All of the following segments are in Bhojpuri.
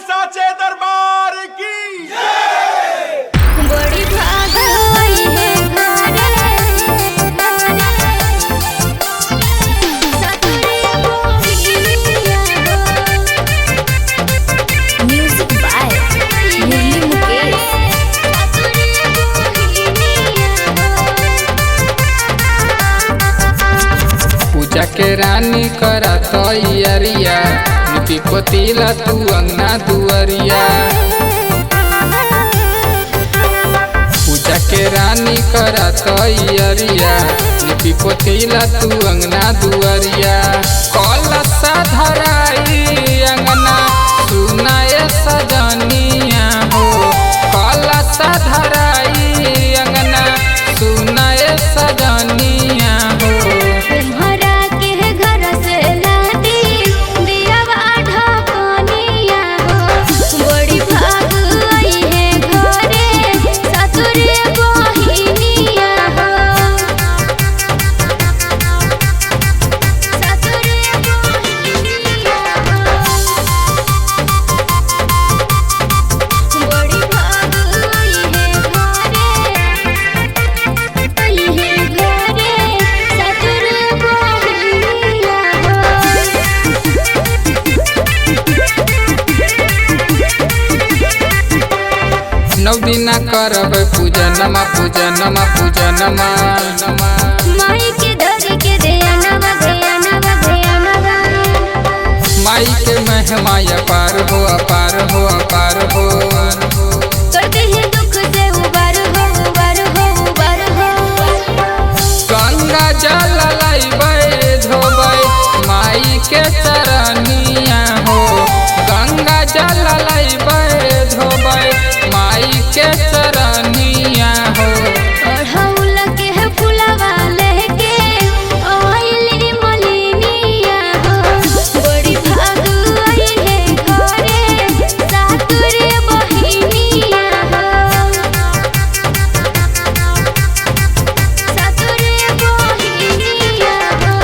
साचे दरबार की बड़ी भाग आई है म्यूजिक बाय मुरली मुकेश। पूजा के रानी करा तैयारिया लिपि पोतीला तू अंगना दुआरिया। पूजा के रानी करा तैयारिया लिपि पोतीला तू अंगना दुआरिया। कलशा धराई अंगना सुनाए सजनिया हो। कलशा धराई अंगना सुनाए सजनिया हो। नौ दिन करब पूजनमा पूजनमा पूजनमा। माई के धर के ध्यानवा ध्यानवा ध्यानवा। माई के महिमा अपार हो अपार हो अपार हो। करते हैं दुख से उबार हो उबार हो उबार हो। गंगा जल लइबै धोबै माई के चरनिया हो। गंगा जल लइबै धोबै माई के चरनिया हो। अढ़ौल के फुलवा लेके आइली मलिनिया हो। बड़ी भाग आई है घरे सातुरे बहिनिया हो। सातुरे बहिनिया हो।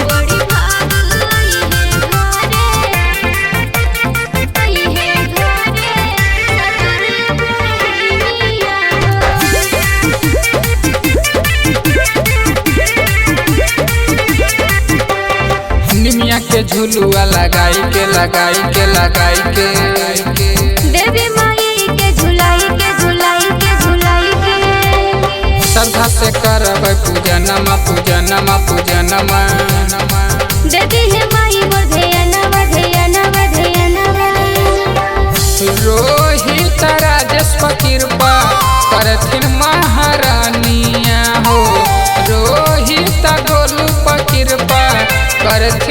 बड़ी भाग आई है घरे निमिया के झुलुआ लगाई के लगाई के लगाई के। देवी माई के झुलाई के झुलाई के झुलाई के। श्रद्धा से करब पूजनमा पूजनमा पूजनमा। देती है माई मोर ध्यानवा ध्यानवा ध्यानवा। रोहित राजेश कृपा करथिन महारानिया हो। रोहित गोलू कृपा करथिन